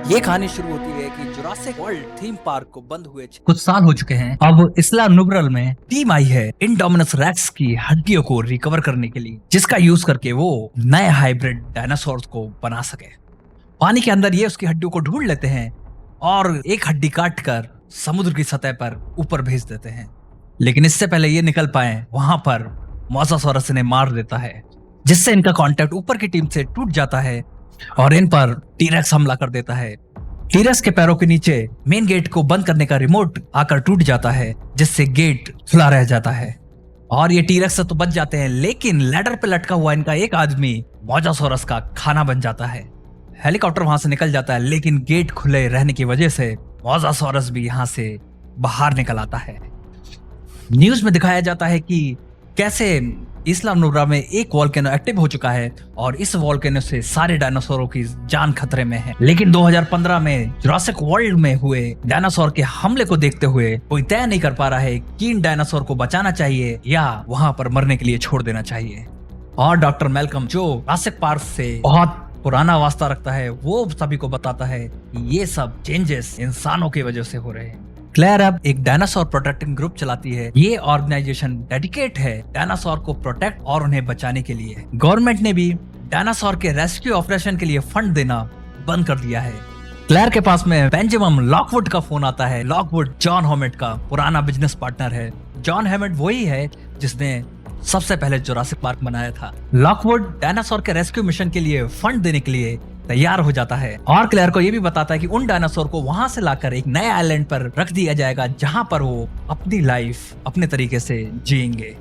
ये कहानी शुरू होती है कि जुरासिक वर्ल्ड थीम पार्क को बंद हुए कुछ साल हो चुके हैं। अब इसला नुब्रल में टीम आई है इंडोमिनस रेक्स की हड्डियों को रिकवर करने के लिए, जिसका यूज करके वो नए हाइब्रिड डायनासोर को बना सके। पानी के अंदर ये उसकी हड्डियों को ढूंढ लेते हैं और एक हड्डी काट कर समुद्र की सतह पर ऊपर भेज देते हैं। लेकिन इससे पहले ये निकल पाए वहां पर मोसासोरस इन्हें मार देता है, जिससे इनका कांटेक्ट ऊपर की टीम से टूट जाता है और इन पर टीरेक्स हमला कर देता है। टीरेक्स के पैरों के नीचे मेन गेट को बंद करने का रिमोट आकर टूट जाता है, जिससे गेट खुला रह जाता है और ये टीरेक्स से तो बच जाते हैं, लेकिन लैडर पे लटका हुआ इनका एक आदमी मोसासोरस का खाना बन जाता है। हेलीकॉप्टर वहां से निकल जाता है, लेकिन गेट खुले रहने की वजह से मोसासोरस भी यहां से बाहर निकल आता है। न्यूज में दिखाया जाता है कि कैसे इसला नुब्रा में एक वॉल्केनो एक्टिव हो चुका है और इस वॉल्केनो से सारे डायनासोरों की जान खतरे में है। लेकिन 2015 में जुरासिक वर्ल्ड में हुए डायनासोर के हमले को देखते हुए कोई तय नहीं कर पा रहा है कि इन डायनासोर को बचाना चाहिए या वहां पर मरने के लिए छोड़ देना चाहिए। और डॉक्टर मेलकम, जो जुरासिक पार्क से बहुत पुराना वास्ता रखता है, वो सभी को बताता है कि ये सब चेंजेस इंसानों की वजह से हो रहे हैं। क्लेयर अब एक डायनासोर प्रोटेक्टिंग ग्रुप चलाती है। ये ऑर्गेनाइजेशन डेडिकेट है डायनासोर को प्रोटेक्ट और उन्हें बचाने के लिए। गवर्नमेंट ने भी डायनासोर के रेस्क्यू ऑपरेशन के लिए फंड देना बंद कर दिया है। क्लेयर के पास में बेंजामिन लॉकवुड का फोन आता है। लॉकवुड जॉन हेमेट का पुराना बिजनेस पार्टनर है। जॉन हेमेट वही है जिसने सबसे पहले जुरासिक पार्क बनाया था। लॉकवुड डायनासोर के रेस्क्यू मिशन के लिए फंड देने के लिए तैयार हो जाता है और क्लेयर को यह भी बताता है कि उन डायनासोर को वहां से लाकर एक नए आइलैंड पर रख दिया जाएगा, जहां पर वो अपनी लाइफ अपने तरीके से जिएंगे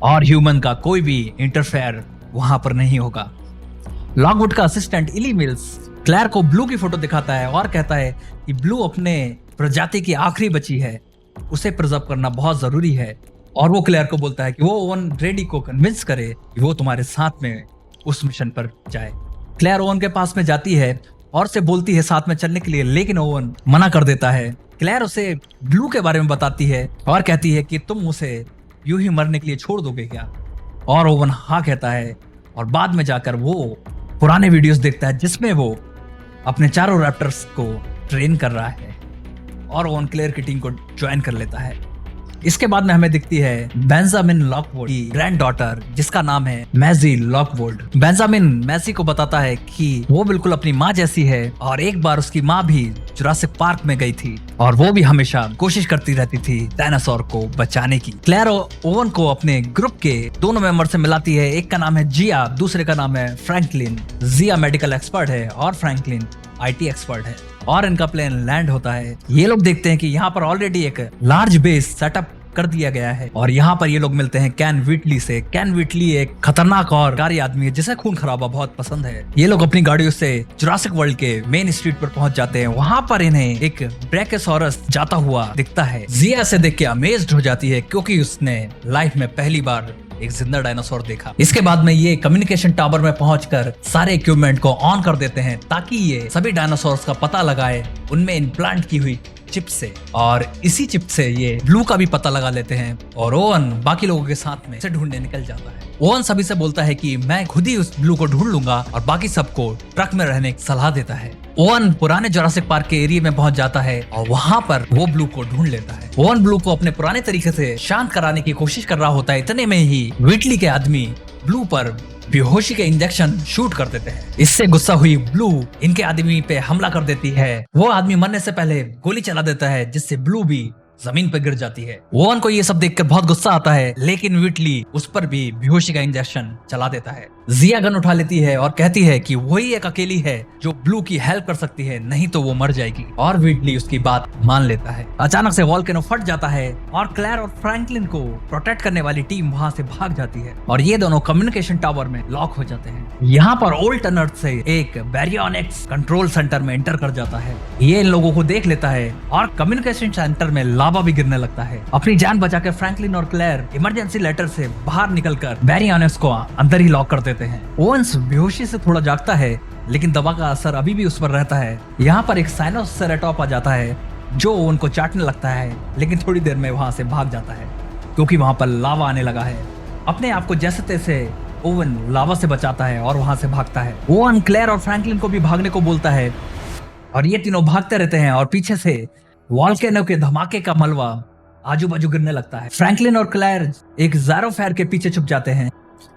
और ह्यूमन का कोई भी इंटरफेयर वहां पर नहीं होगा। लॉकवुड का असिस्टेंट इली मिल्स क्लेयर को ब्लू की फोटो दिखाता है और कहता है कि ब्लू अपने प्रजाति की आखिरी बची है, उसे प्रिजर्व करना बहुत जरूरी है। और वो क्लेयर को बोलता है कि वो ओवन ग्रेडी को कन्विंस करे कि वो तुम्हारे साथ में उस मिशन पर जाए। क्लेयर ओवन के पास में जाती है और उसे बोलती है साथ में चलने के लिए, लेकिन ओवन मना कर देता है। क्लेयर उसे ब्लू के बारे में बताती है और कहती है कि तुम उसे यूं ही मरने के लिए छोड़ दोगे क्या? और ओवन हाँ कहता है और बाद में जाकर वो पुराने वीडियोस देखता है जिसमें वो अपने चारों रैप्टर्स को ट्रेन कर रहा है और ओवन क्लेयर की टीम को ज्वाइन कर लेता है। इसके बाद में हमें दिखती है बेंजामिन लॉकवुड की ग्रैंड डॉटर, जिसका नाम है मैजी लॉकवुड। बेंजामिन मैसी को बताता है कि वो बिल्कुल अपनी माँ जैसी है और एक बार उसकी माँ भी जुरासिक पार्क में गई थी और वो भी हमेशा कोशिश करती रहती थी डायनासोर को बचाने की। क्लेयर ओवन को अपने ग्रुप के दोनों मेंबर से मिलाती है। एक का नाम है जिया, दूसरे का नाम है फ्रैंकलिन। जिया मेडिकल एक्सपर्ट है और फ्रैंकलिन आईटी एक्सपर्ट है और इनका प्लेन लैंड होता है। ये लोग देखते हैं कि यहाँ पर ऑलरेडी एक लार्ज बेस सेटअप कर दिया गया है और यहाँ पर ये लोग मिलते हैं कैन व्हिटली से। कैन व्हिटली एक खतरनाक और कारी आदमी है जिसे खून खराबा बहुत पसंद है। ये लोग अपनी गाड़ियों से जुरासिक वर्ल्ड के मेन स्ट्रीट पर पहुंच जाते हैं। वहां पर इन्हें एक ब्रैकियोसॉरस जाता हुआ दिखता है। जिया से देख के अमेज्ड हो जाती है क्योंकि उसने लाइफ में पहली बार एक जिंदा डायनासोर देखा। इसके बाद में ये कम्युनिकेशन टावर में पहुंचकर सारे इक्विपमेंट को ऑन कर देते हैं ताकि ये सभी डायनासोर्स का पता लगाए उनमें इम्प्लांट की हुई चिप से, और इसी चिप से ये ब्लू का भी पता लगा लेते हैं और ओवन बाकी लोगों के साथ में से ढूंढने निकल जाता है। ओवन सभी से बोलता है कि मैं खुद ही उस ब्लू को ढूंढ लूंगा और बाकी सबको ट्रक में रहने की सलाह देता है। ओवन पुराने जुरासिक पार्क के एरिया में पहुंच जाता है और वहां पर वो ब्लू को ढूंढ लेता है। ओवन ब्लू को अपने पुराने तरीके से शांत कराने की कोशिश कर रहा होता है। इतने में ही व्हिटली के आदमी ब्लू पर बेहोशी के इंजेक्शन शूट कर देते हैं। इससे गुस्सा हुई ब्लू इनके आदमी पे हमला कर देती है। वो आदमी मरने से पहले गोली चला देता है जिससे ब्लू भी जमीन पर गिर जाती है। ओवन को ये सब देखकर बहुत गुस्सा आता है, लेकिन व्हिटली उस पर भी बेहोशी का इंजेक्शन चला देता है। जिया गन उठा लेती है और कहती है कि वही एक अकेली है जो ब्लू की हेल्प कर सकती है, नहीं तो वो मर जाएगी, और व्हिटली उसकी बात मान लेता है। अचानक से वॉल्केनो फट जाता है और क्लेयर और फ्रैंकलिन को प्रोटेक्ट करने वाली टीम वहां से भाग जाती है और ये दोनों कम्युनिकेशन टावर में लॉक हो जाते हैं। यहाँ पर ओल्ड अर्थ से एक बैरियोनिक्स कंट्रोल सेंटर में एंटर कर जाता है। ये इन लोगों को देख लेता है और कम्युनिकेशन सेंटर में लावा भी गिरने लगता है। अपनी जान बचाकर फ्रैंकलिन और क्लेयर इमरजेंसी लेटर से बाहर निकलकर बैरियोनिक्स को अंदर ही लॉक कर देते हैं। ओवेंस बेहोशी से थोड़ा जागता है, लेकिन दवा का असर अभी भी उस पर रहता है। यहाँ पर एक साइनोसेरेटॉप आ जाता है जो ओवन को चाटने लगता है, लेकिन थोड़ी देर में वहां से भाग जाता है क्योंकि वहां पर लावा आने लगा है। अपने आप को जैसे तैसे ओवन लावा से बचाता है और वहां से भागता है। ओवन क्लेयर और फ्रैंकलिन को भी भागने को बोलता है और ये तीनों भागते रहते हैं और पीछे से वॉल्केनो के धमाके का मलबा आजू बाजू गिरने लगता है। फ्रैंकलिन और क्लेयर एक ज़ायरोफायर के पीछे छुप जाते हैं।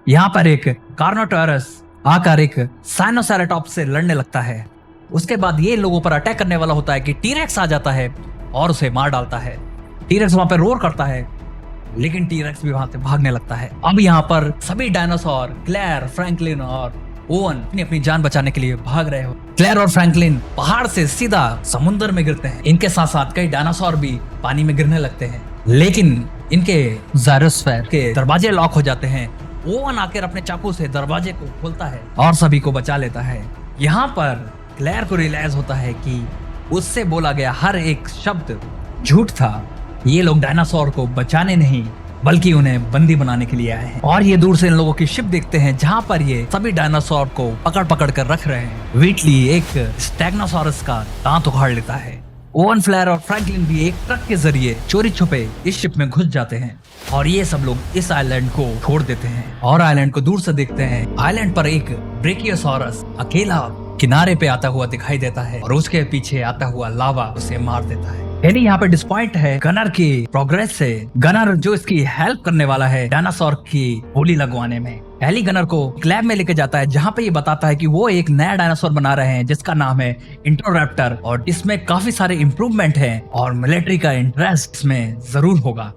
यहाँ पर एक कार्नोटोरस आकर एक साइनोसेरेटॉप्स से लड़ने लगता है। उसके बाद ये लोगों पर अटैक करने वाला होता है कि टीरेक्स आ जाता है और उसे मार डालता है। टीरेक्स वहां पर रोर करता है, लेकिन टीरेक्स भी वहां से भागने लगता है। अब यहाँ पर सभी डायनासोर क्लेयर, फ्रैंकलिन और ओवन अपनी अपनी जान बचाने के लिए भाग रहे हो। क्लेयर और फ्रैंकलिन पहाड़ से सीधा समुद्र में गिरते हैं। इनके साथ साथ कई डायनासोर भी पानी में गिरने लगते हैं, लेकिन इनके ज़ायरोस्फीयर के दरवाजे लॉक हो जाते हैं। ओवन आकर अपने चाकू से दरवाजे को खोलता है और सभी को बचा लेता है। यहाँ पर क्लेयर को रियलाइज होता है कि उससे बोला गया हर एक शब्द झूठ था। ये लोग डायनासोर को बचाने नहीं बल्कि उन्हें बंदी बनाने के लिए आए हैं। और ये दूर से इन लोगों की शिप देखते हैं जहां पर ये सभी डायनासोर को पकड़ पकड़ कर रख रहे हैं। व्हीटली एक स्टेगनोसॉरस का दांत उखाड़ लेता है। ओवन, फ्लेयर और फ्रैंकलिन भी एक ट्रक के जरिए चोरी छुपे इस शिप में घुस जाते हैं और ये सब लोग इस आइलैंड को छोड़ देते हैं और आइलैंड को दूर से देखते हैं। आइलैंड पर एक ब्रेकियोसॉरस अकेला किनारे पे आता हुआ दिखाई देता है और उसके पीछे आता हुआ लावा उसे मार देता है। एली यहाँ पे डिसपॉइंट है गनर की प्रोग्रेस से। गनर जो इसकी हेल्प करने वाला है डायनासोर की गोली लगवाने में। एली गनर को लैब में लेके जाता है जहाँ पे ये बताता है कि वो एक नया डायनासोर बना रहे हैं जिसका नाम है इंट्रोरैप्टर और इसमें काफी सारे इम्प्रूवमेंट हैं और मिलिट्री का इंटरेस्ट इसमें जरूर होगा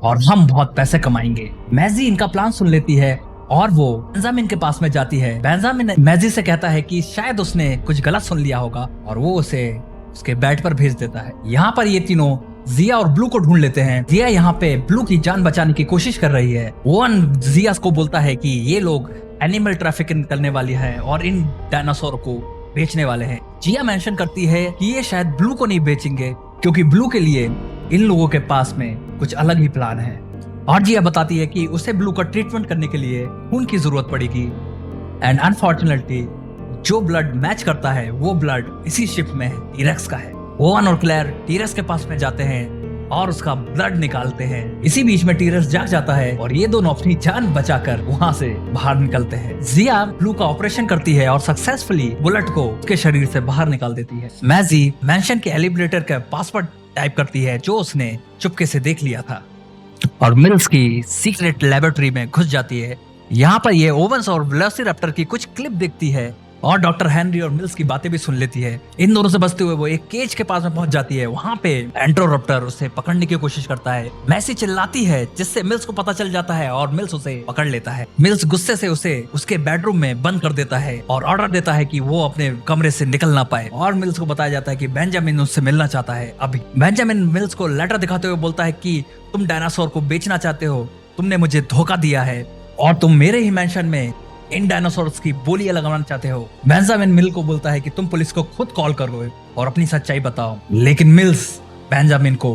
और हम बहुत पैसे कमाएंगे। मैजी इनका प्लान सुन लेती है और वो बेंजामिन के पास में जाती है। बेंजामिन मैजी से कहता है कि शायद उसने कुछ गलत सुन लिया होगा और वो उसे उसके बेड पर भेज देता है। यहाँ पर ये तीनों जिया और ब्लू को ढूंढ लेते हैं। जिया यहाँ पे ब्लू की जान बचाने की कोशिश कर रही है। ओवन जिया को बोलता है कि ये लोग एनिमल ट्रैफिकिंग करने वाली है और इन डायनासोर को बेचने वाले हैं। जिया मेंशन करती है कि ये शायद ब्लू को नहीं बेचेंगे क्योंकि ब्लू के लिए इन लोगों के पास में कुछ अलग ही प्लान है। और जिया बताती है कि उसे ब्लू का ट्रीटमेंट करने के लिए खून की जरूरत पड़ेगी एंड अनफॉर्चुनेटली जो ब्लड मैच करता है वो ब्लड इसी शिप में टीरेक्स का है। ओवन और क्लेयर टीरेक्स के पास में जाते हैं और उसका ब्लड निकालते हैं। इसी बीच में टीरेक्स जाग जाता है और ये दोनों अपनी जान बचाकर वहां से बाहर निकलते हैं। जिया ब्लू का ऑपरेशन करती है और सक्सेसफुली बुलेट को उसके शरीर से बाहर निकाल देती है। मैजी मैंशन के एलिब्रेटर का पासवर्ड टाइप करती है जो उसने चुपके से देख लिया था और मिल्स की सीक्रेट लेबोरेटरी में घुस जाती है। यहाँ पर ये ओवंस और वेलोसिरैप्टर की कुछ क्लिप देखती है और डॉक्टर हेनरी और मिल्स की बातें भी सुन लेती है। इन दोनों से बचते हुए वो एक केज के पास में पहुंच जाती है। वहां पे एंट्रोरैप्टर उसे पकड़ने की कोशिश करता है। मैसी चिल्लाती है जिससे मिल्स को पता चल जाता है और मिल्स उसे पकड़ लेता है। मिल्स गुस्से से उसे उसके बेडरूम में बंद कर देता है और ऑर्डर देता है कि वो अपने कमरे से निकल ना पाए। और मिल्स को बताया जाता है कि बेंजामिन उससे मिलना चाहता है अभी। बेंजामिन मिल्स को लेटर दिखाते हुए बोलता है कि तुम डायनासोर को बेचना चाहते हो, तुमने मुझे धोखा दिया है और तुम मेरे ही मेंशन में इन डायनासोर्स की बोलियां लगाना चाहते हो। बेंजामिन मिल को बोलता है कि तुम पुलिस को खुद कॉल करो और अपनी सच्चाई बताओ, लेकिन मिल्स बेंजामिन को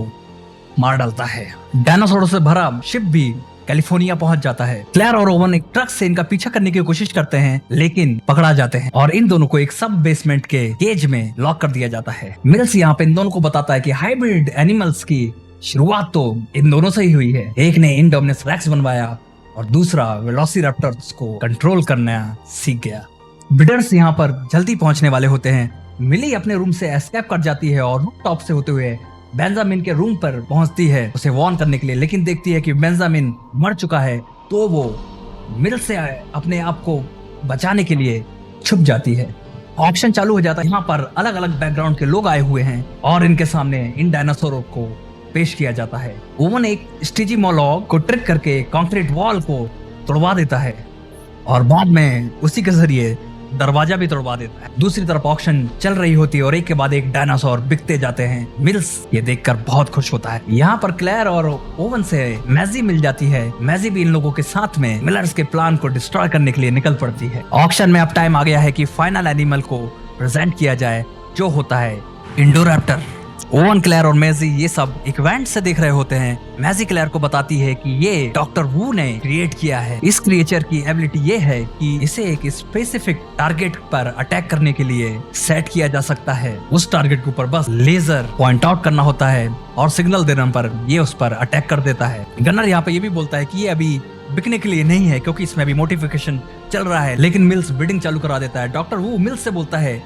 मार डालता है। डायनासोर से भरा शिप भी कैलिफोर्निया पहुंच जाता है। क्लेयर और ओवन एक ट्रक से इनका पीछा करने की कोशिश करते हैं लेकिन पकड़ा जाते हैं और इन दोनों को एक सब बेसमेंट के केज में लॉक कर दिया जाता है। मिल्स यहाँ पे इन दोनों को बताता है कि हाइब्रिड एनिमल्स की शुरुआत तो इन दोनों से ही हुई है। एक ने इंडोमिनस रेक्स बनवाया और दूसरा वेलोसिरैप्टर्स को कंट्रोल करना सीख गया। बिडर्स यहाँ पर जल्दी पहुंचने वाले होते हैं। मिली अपने रूम से एस्केप कर जाती है और रूफ टॉप से होते हुए बेंजामिन के रूम पर पहुंचती है उसे वार्न करने के लिए, लेकिन देखती है कि बेंजामिन मर चुका है तो वो मिल से अपने आप को बचाने के लिए छुप जाती है। ऑप्शन चालू हो जाता है। यहाँ पर अलग अलग बैकग्राउंड के लोग आए हुए हैं और इनके सामने इन डायनासोरों को पेश किया जाता है। ओवन एक स्टिजी मोलॉग को ट्रिक करके कंक्रीट वॉल को तोड़वा देता है और बाद में उसी के जरिए दरवाजा भी तोड़वा देता है। दूसरी तरफ ऑक्शन चल रही होती है और एक के बाद एक डायनासोर बिकते जाते हैं। मिल्स ये देखकर बहुत खुश होता है। यहाँ पर क्लेयर और ओवन से मैजी मिल जाती है। मैजी भी इन लोगों के साथ में मिलर्स के प्लान को डिस्ट्रॉय करने के लिए निकल पड़ती है। ऑक्शन में अब टाइम आ गया है कि फाइनल एनिमल को प्रेजेंट किया जाए जो होता है इंडोरैप्टर। ओवन, क्लेयर और मैजी ये सब एक इवेंट से देख रहे होते हैं। मैजी क्लेयर को बताती है कि ये डॉक्टर वू ने क्रिएट किया है। इस क्रिएचर की एबिलिटी ये है कि इसे एक स्पेसिफिक टारगेट पर अटैक करने के लिए सेट किया जा सकता है। उस टारगेट के ऊपर बस लेजर पॉइंट आउट करना होता है और सिग्नल देने पर ये उस पर अटैक कर देता है। गनर यहाँ पे ये भी बोलता है कि ये अभी बिकने के लिए नहीं है क्योंकि इसमें अभी मोडिफिकेशन चल रहा है, लेकिन मिल्स बिडिंग चालू करा देता है। डॉक्टर वू मिल्स से बोलता है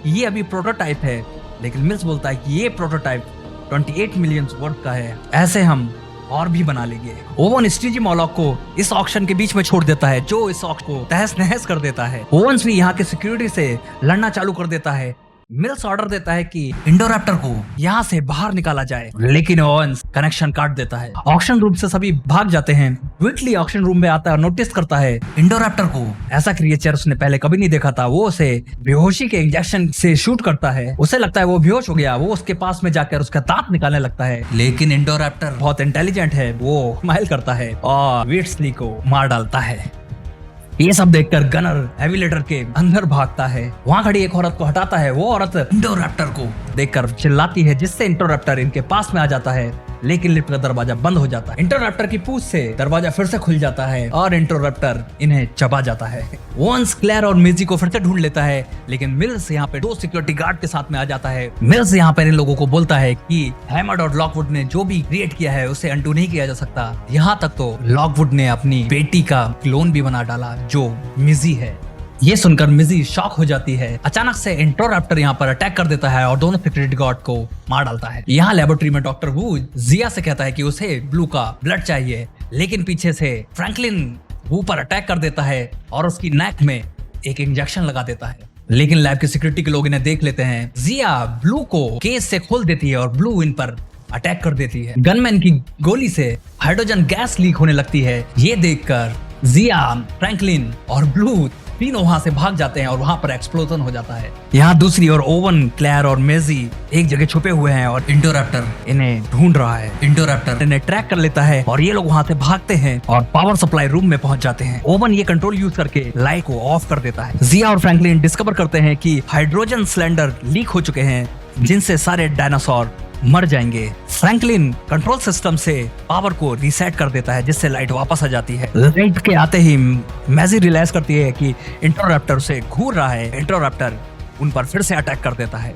ये अभी प्रोटोटाइप है, लेकिन मिल्स बोलता है कि ये प्रोटोटाइप 28 मिलियन वर्थ का है, ऐसे हम और भी बना लेंगे। ओवन स्टीजी मॉलॉक को इस ऑक्शन के बीच में छोड़ देता है, जो इस ऑक्शन को तहस नहस कर देता है। ओवंस भी यहाँ के सिक्योरिटी से लड़ना चालू कर देता है। मिल्स ऑर्डर देता है कि इंडोरैप्टर को यहाँ से बाहर निकाला जाए, लेकिन ओवंस कनेक्शन काट देता है। ऑक्शन रूम से सभी भाग जाते हैं। विटली ऑक्शन रूम में आता है और नोटिस करता है इंडोरैप्टर को। ऐसा क्रिएचर उसने पहले कभी नहीं देखा था। वो उसे बेहोशी के इंजेक्शन से शूट करता है। उसे लगता है वो बेहोश हो गया। वो उसके पास में जाकर उसका दांत निकालने लगता है, लेकिन इंडोरैप्टर बहुत इंटेलिजेंट है। वो स्माइल करता है और वेट्सली को मार डालता है। ये सब देखकर गनर एविलेटर के अंदर भागता है। वहाँ खड़ी एक औरत को हटाता है। वो औरत इंडोरैप्टर को देखकर चिल्लाती है, जिससे इंडोरैप्टर इनके पास में आ जाता है, लेकिन लिफ्ट का दरवाजा बंद हो जाता है। इंटररप्टर की पूंछ से दरवाजा फिर से खुल जाता है और इंटररप्टर इन्हें चबा जाता है। वंस क्लेयर और मिजी को फिर से ढूंढ लेता है, लेकिन मिल्स यहाँ पे 2 सिक्योरिटी गार्ड के साथ में आ जाता है। मिल्स यहाँ पर इन लोगों को बोलता है कि हैमर्ड और लॉकवुड ने जो भी क्रिएट किया है उसे अनडू नहीं किया जा सकता। यहाँ तक तो लॉकवुड ने अपनी बेटी का क्लोन भी बना डाला, जो मिजी है। ये सुनकर मिजी शॉक हो जाती है। अचानक से इंटररप्टर यहाँ पर अटैक कर देता है और दोनों सिक्योरिटी गार्ड को मार डालता है। यहाँ लेबोरेटरी में डॉक्टर वू जिया से कहता है कि उसे ब्लू का ब्लड चाहिए, लेकिन पीछे से फ्रैंकलिन वू पर अटैक कर देता है और उसकी नेक में एक इंजेक्शन लगा देता है। लेकिन लैब के सिक्योरिटी के लोग इन्हें देख लेते हैं। जिया ब्लू को केस से खोल देती है और ब्लू इन पर अटैक कर देती है। गनमैन की गोली से हाइड्रोजन गैस लीक होने लगती है। ये देखकर जिया, फ्रैंकलिन और ब्लू तीनों वहां से भाग जाते हैं और वहां पर एक्सप्लोजन हो जाता है। यहाँ दूसरी ओर ओवन, क्लेयर और मेजी एक जगह छुपे हुए हैं और इंडोरैप्टर इन्हें ढूंढ रहा है। इंडोरैप्टर इन्हें ट्रैक कर लेता है और ये लोग वहां से भागते हैं और पावर सप्लाई रूम में पहुंच जाते हैं। ओवन ये कंट्रोल यूज करके लाइट को ऑफ कर देता है। जिया और फ्रैंकलिन डिस्कवर करते हैं कि हाइड्रोजन सिलेंडर लीक हो चुके हैं, जिनसे सारे डायनासोर मर जाएंगे। फ्रैंकलिन कंट्रोल सिस्टम से पावर को रीसेट कर देता है, जिससे लाइट वापस आ जाती है। लाइट के आते ही मैजी रियलाइज करती है कि इंटररप्टर से घूर रहा है। इंटररप्टर उन पर फिर से अटैक कर देता है।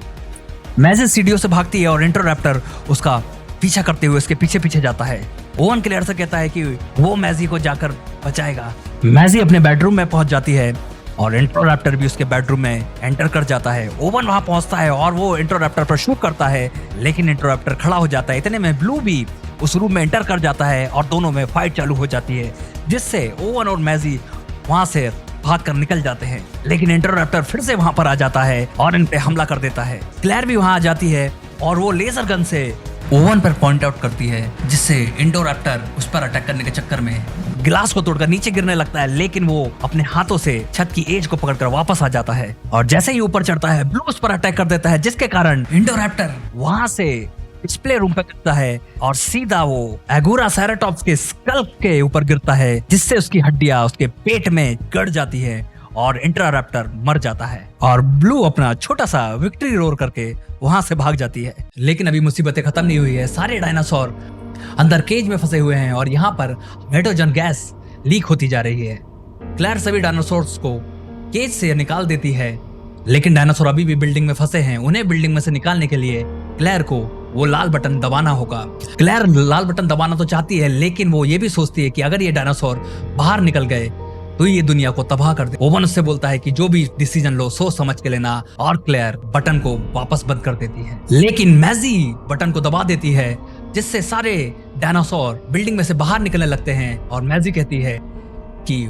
मैजी सीढ़ियों से भागती है और इंटररप्टर उसका पीछा करते हुए उसके पीछे पीछे जाता है। ओवन क्लेयर से कहता है कि वो मैजी को जाकर बचाएगा। मैजी अपने बेडरूम में पहुंच जाती है और इंटररप्टर भी उसके बेडरूम में एंटर कर जाता है। ओवन वहां पहुंचता है और वो इंटररप्टर पर शूट करता है, लेकिन इंटररप्टर खड़ा हो जाता है। इतने में ब्लू भी उस रूम में एंटर कर जाता है और दोनों में फाइट चालू हो जाती है, जिससे ओवन और मैजी वहां से भाग कर निकल जाते हैं। लेकिन इंटररप्टर फिर से वहां पर आ जाता है और इन पे हमला कर देता है। क्लेयर भी वहां आ जाती है और वो लेजर गन से ओवन पर पॉइंट आउट करती है, जिससे इंडोरैप्टर उस पर अटैक करने के चक्कर में गिलास को तोड़कर नीचे गिरने लगता है, लेकिन वो अपने हाथों से छत की एज को पकड़कर वापस आ जाता है और जैसे ही ऊपर चढ़ता है ब्लू उस पर अटैक कर देता है, जिसके कारण इंडोरैप्टर वहां से डिस्प्ले रूम पे गिरता है और सीधा वो एगोरा सैराटॉप्स के स्कल के ऊपर गिरता है, जिससे उसकी हड्डियां उसके पेट में गड़ जाती है और इंटररप्टर मर जाता है और ब्लू अपना छोटा सा विक्ट्री रोर करके वहां से भाग जाती है। लेकिन अभी मुसीबतें खत्म नहीं हुई है। सारे डायनासोर अंदर केज में फंसे हुए हैं और यहाँ पर हाइड्रोजन गैस लीक होती जा रही है। क्लेयर सभी डायनासोर्स को केज से निकाल देती है, लेकिन डायनासोर अभी भी बिल्डिंग में फंसे हैं। उन्हें बिल्डिंग में से निकालने के लिए क्लेयर को वो लाल बटन दबाना होगा। क्लेयर लाल बटन दबाना तो चाहती है, लेकिन वो ये भी सोचती है कि अगर ये डायनासोर बाहर निकल गए तो ये दुनिया को तबाह कर दे। ओवन उससे बोलता है कि जो भी डिसीजन लो सोच समझ के लेना, और क्लेयर बटन को वापस बंद कर देती है। लेकिन मैजी बटन को दबा देती है, जिससे सारे डायनासोर बिल्डिंग में से बाहर निकलने लगते हैं और मैजी कहती है कि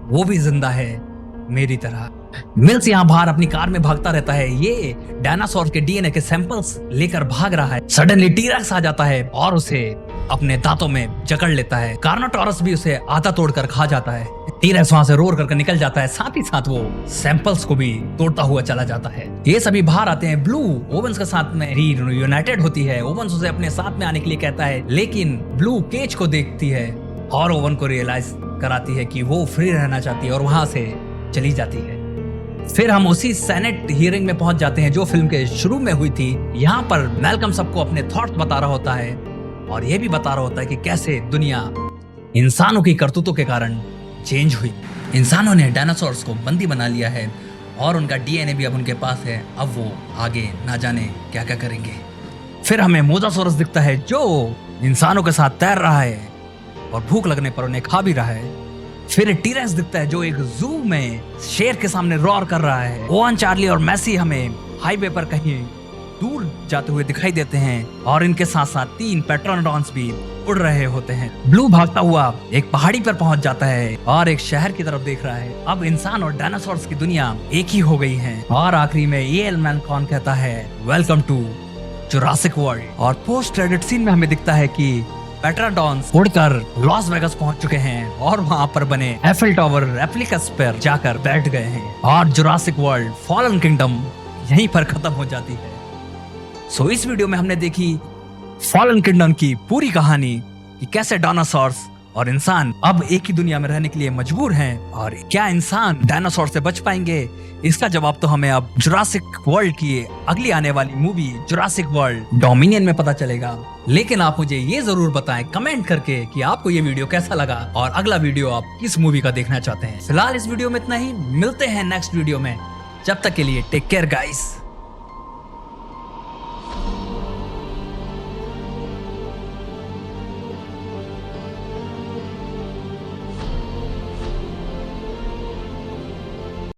वो भी जिंदा है मेरी तरह। मिल्स यहाँ बाहर अपनी कार में भागता रहता है। ये डायनासोर के डीएनए के सैंपल्स लेकर भाग रहा है। सडनली टी-रेक्स आ जाता है और उसे अपने दांतों में जकड़ लेता है। कार्नोटोरस भी उसे आधा तोड़कर खा जाता है। टी-रेक्स वहां से रोर करके निकल जाता है, साथ ही साथ वो सैंपल्स को भी तोड़ता हुआ चला जाता है। ये सभी बाहर आते हैं। ब्लू ओवंस के साथ में रीयूनाइटेड होती है। ओवंस उसे अपने साथ में आने के लिए कहता है, लेकिन ब्लू केज को देखती है और ओवन को रियलाइज कराती है कि वो फ्री रहना चाहती है और वहां से चली जाती है। फिर हम उसी सेनेट हियरिंग में पहुंच जाते हैं जो फिल्म के शुरू में हुई थी। यहाँ पर मैल्कम सबको अपने थॉट्स बता रहा होता है और ये भी बता रहा होता है कि कैसे दुनिया इंसानों की करतूतों के कारण चेंज हुई। इंसानों ने डायनासोर्स को बंदी बना लिया है और उनका डीएनए भी अब उनके पास है। अब वो आगे ना जाने क्या क्या करेंगे। फिर हमें मोजासोरस दिखता है जो इंसानों के साथ तैर रहा है और भूख लगने पर उन्हें खा भी रहा है। फिर टी-रेक्स दिखता है जो एक जू में शेर के सामने रोर कर रहा है। ओवन, चार्ली और मैसी हमें हाईवे पर कहीं दूर जाते हुए दिखाई देते हैं और इनके साथ साथ 3 पेट्रोनॉडॉन्स भी उड़ रहे होते हैं। ब्लू भागता हुआ एक पहाड़ी पर पहुंच जाता है और एक शहर की तरफ देख रहा है। अब इंसान और डायनासोर्स की दुनिया एक ही हो गई है। और आखिरी में EL मैलकॉन कहता है वेलकम टू जुरासिक वर्ल्ड। और पोस्ट क्रेडिट सीन में हमें दिखता है कि पेट्रोनॉडॉन्स उड़कर लॉस वेगास पहुंच चुके हैं और वहां पर बने एफिल टावर रेप्लिकस पर जाकर बैठ गए हैं और जुरासिक वर्ल्ड फॉलन किंगडम यहीं पर खत्म हो जाती है। सो इस वीडियो में हमने देखी फॉलन किंगडम की पूरी कहानी कि कैसे डायनासोर्स और इंसान अब एक ही दुनिया में रहने के लिए मजबूर हैं और क्या इंसान डायनासोर से बच पाएंगे। इसका जवाब तो हमें अब जुरासिक वर्ल्ड की अगली आने वाली मूवी जुरासिक वर्ल्ड डोमिनियन में पता चलेगा। लेकिन आप मुझे ये जरूर बताएं कमेंट करके कि आपको ये वीडियो कैसा लगा और अगला वीडियो आप किस मूवी का देखना चाहते हैं। फिलहाल इस वीडियो में इतना ही, मिलते हैं नेक्स्ट वीडियो में। जब तक के लिए टेक केयर गाइस।